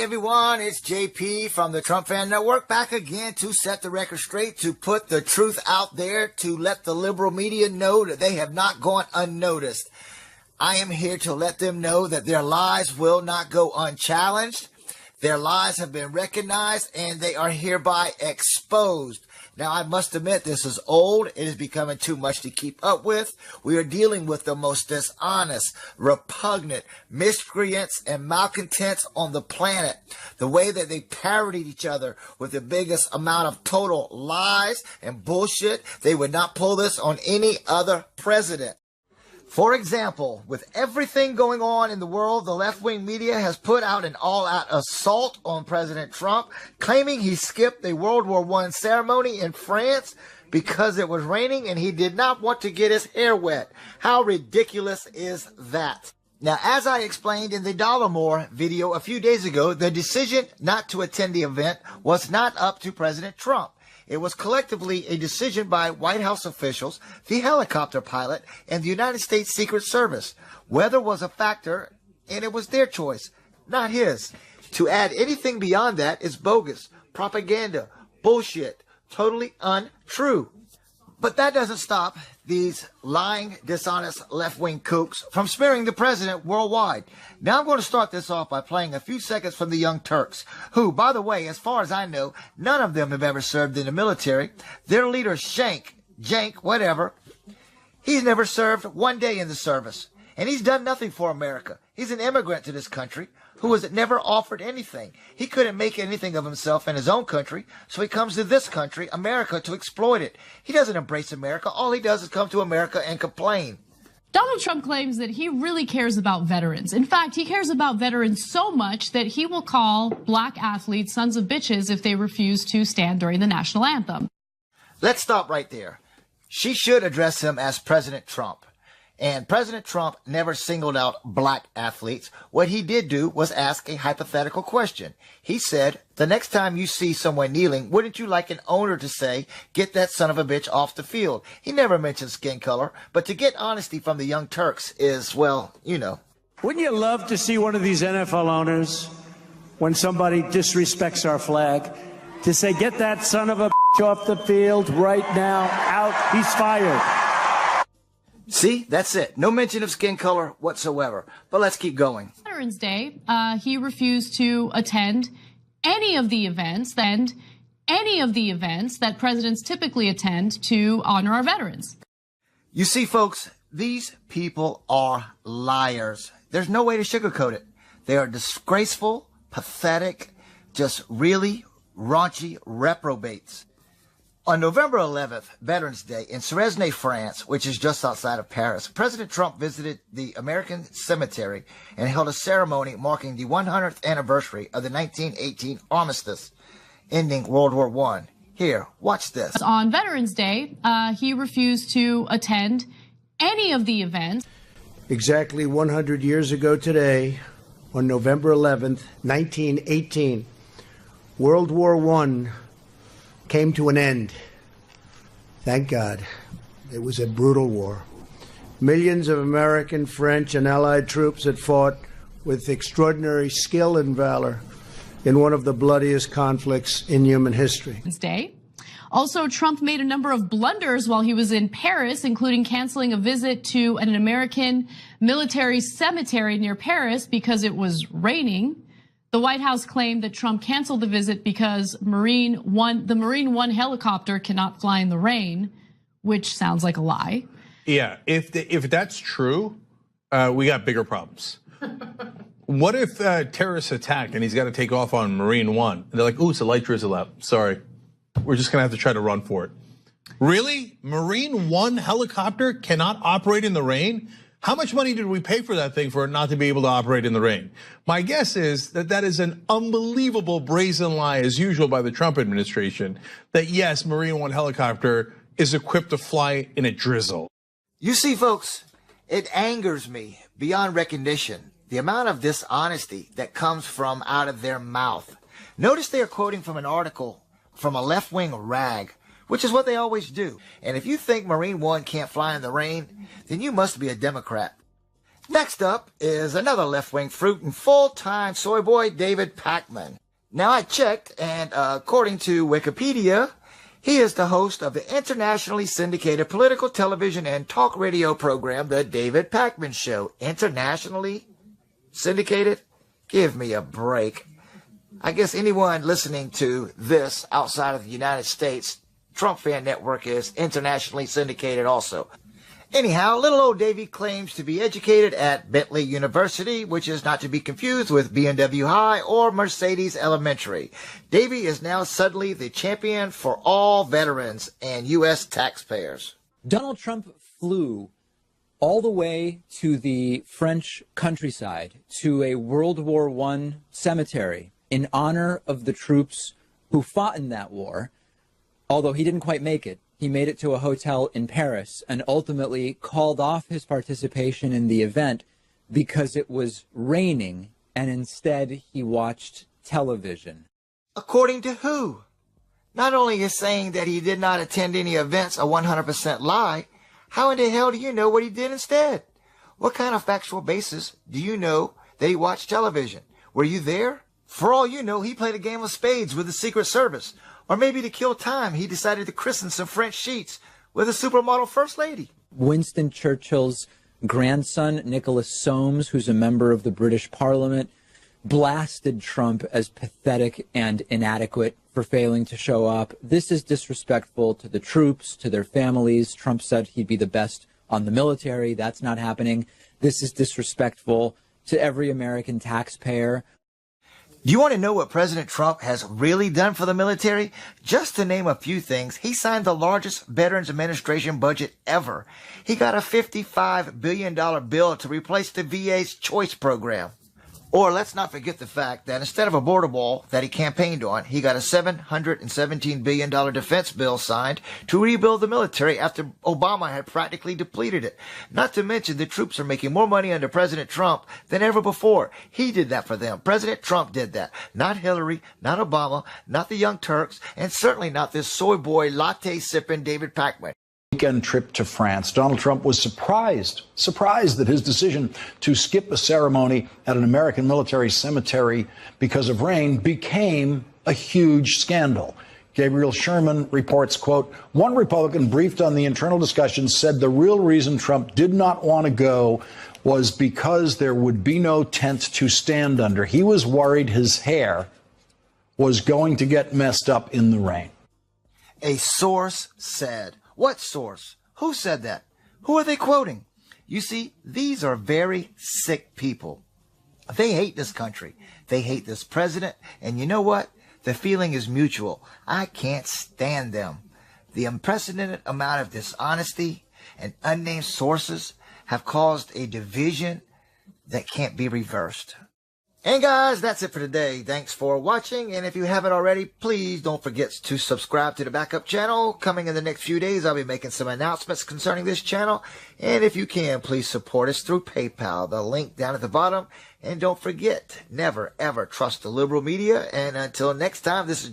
everyone, it's JP from the Trump Fan Network, back again to set the record straight, to put the truth out there, to let the liberal media know that they have not gone unnoticed. I am here to let them know that their lies will not go unchallenged. Their lies have been recognized and they are hereby exposed. Now, I must admit, this is old. It is becoming too much to keep up with. We are dealing with the most dishonest, repugnant, miscreants, and malcontents on the planet. The way that they parodied each other with the biggest amount of total lies and bullshit, they would not pull this on any other president. For example, with everything going on in the world, the left-wing media has put out an all-out assault on President Trump, claiming he skipped a World War I ceremony in France because it was raining and he did not want to get his hair wet. How ridiculous is that? Now, as I explained in the Dollar More video a few days ago, the decision not to attend the event was not up to President Trump. It was collectively a decision by White House officials, the helicopter pilot, and the United States Secret Service. Weather was a factor, and it was their choice, not his. To add anything beyond that is bogus, propaganda, bullshit, totally untrue. But that doesn't stop these lying, dishonest left-wing kooks from smearing the president worldwide. Now I'm going to start this off by playing a few seconds from the Young Turks, who, by the way, as far as I know, none of them have ever served in the military. Their leader, Jank, whatever, he's never served one day in the service. And he's done nothing for America. He's an immigrant to this country who was never offered anything. He couldn't make anything of himself in his own country, so he comes to this country, America, to exploit it. He doesn't embrace America. All he does is come to America and complain. Donald Trump claims that he really cares about veterans. In fact, he cares about veterans so much that he will call black athletes sons of bitches if they refuse to stand during the national anthem. Let's stop right there. She should address him as President Trump. And President Trump never singled out black athletes. What he did do was ask a hypothetical question. He said, the next time you see someone kneeling, wouldn't you like an owner to say, get that son of a bitch off the field? He never mentioned skin color, but to get honesty from the Young Turks is, well, you know. Wouldn't you love to see one of these NFL owners, when somebody disrespects our flag, to say, get that son of a bitch off the field right now, out, he's fired. See, that's it. No mention of skin color whatsoever. But let's keep going. Veterans Day, he refused to attend any of the events that presidents typically attend to honor our veterans. You see, folks, these people are liars. There's no way to sugarcoat it. They are disgraceful, pathetic, just really raunchy reprobates. On November 11th, Veterans Day, in Suresnes, France, which is just outside of Paris, President Trump visited the American Cemetery and held a ceremony marking the 100th anniversary of the 1918 armistice, ending World War I. Here, watch this. On Veterans Day, he refused to attend any of the events. Exactly 100 years ago today, on November 11th, 1918, World War I came to an end. Thank God. It was a brutal war. Millions of American, French, and Allied troops had fought with extraordinary skill and valor in one of the bloodiest conflicts in human history. Day. Also, Trump made a number of blunders while he was in Paris, including canceling a visit to an American military cemetery near Paris because it was raining. The White House claimed that Trump canceled the visit because the Marine One helicopter cannot fly in the rain, which sounds like a lie. Yeah, if that's true, we got bigger problems. What if terrorists attack and he's got to take off on Marine One? And they're like, ooh, it's a light drizzle out. Sorry, we're just gonna have to try to run for it. Really? Marine One helicopter cannot operate in the rain? How much money did we pay for that thing for it not to be able to operate in the rain? My guess is that that is an unbelievable brazen lie, as usual, by the Trump administration, that yes, Marine One helicopter is equipped to fly in a drizzle. You see, folks, it angers me beyond recognition, the amount of dishonesty that comes from out of their mouth. Notice they are quoting from an article from a left-wing rag, which is what they always do. And if you think Marine One can't fly in the rain, then you must be a Democrat. Next up is another left-wing fruit and full-time soy boy, David Pakman. Now I checked, and according to Wikipedia, he is the host of the internationally syndicated political television and talk radio program, The David Pakman Show. Internationally syndicated? Give me a break. I guess anyone listening to this outside of the United States, Trump Fan Network is internationally syndicated also. Anyhow, little old Davy claims to be educated at Bentley University, which is not to be confused with B&W High or Mercedes Elementary. Davy is now suddenly the champion for all veterans and U.S. taxpayers. Donald Trump flew all the way to the French countryside, to a World War I cemetery in honor of the troops who fought in that war, although he didn't quite make it. He made it to a hotel in Paris and ultimately called off his participation in the event because it was raining, and instead he watched television. According to who? Not only is saying that he did not attend any events a 100% lie, how in the hell do you know what he did instead? What kind of factual basis do you know that he watched television? Were you there? For all you know, he played a game of spades with the Secret Service. Or maybe to kill time, he decided to christen some French sheets with a supermodel first lady. Winston Churchill's grandson, Nicholas Soames, who's a member of the British Parliament, blasted Trump as pathetic and inadequate for failing to show up. This is disrespectful to the troops, to their families. Trump said he'd be the best on the military. That's not happening. This is disrespectful to every American taxpayer. Do you want to know what President Trump has really done for the military? Just to name a few things, he signed the largest Veterans Administration budget ever. He got a $55 billion bill to replace the VA's choice program. Or let's not forget the fact that instead of a border wall that he campaigned on, he got a $717 billion defense bill signed to rebuild the military after Obama had practically depleted it. Not to mention the troops are making more money under President Trump than ever before. He did that for them. President Trump did that. Not Hillary, not Obama, not the Young Turks, and certainly not this soy boy latte-sipping David Pakman. Weekend trip to France, Donald Trump was surprised that his decision to skip a ceremony at an American military cemetery because of rain became a huge scandal. Gabriel Sherman reports, quote, one Republican briefed on the internal discussions said the real reason Trump did not want to go was because there would be no tent to stand under. He was worried his hair was going to get messed up in the rain. A source said. What source? Who said that? Who are they quoting? You see, these are very sick people. They hate this country. They hate this president. And you know what? The feeling is mutual. I can't stand them. The unprecedented amount of dishonesty and unnamed sources have caused a division that can't be reversed. And guys, that's it for today. Thanks for watching. And if you haven't already, please don't forget to subscribe to the backup channel. Coming in the next few days, I'll be making some announcements concerning this channel. And if you can, please support us through PayPal. The link down at the bottom. And don't forget, never ever trust the liberal media. And until next time, this is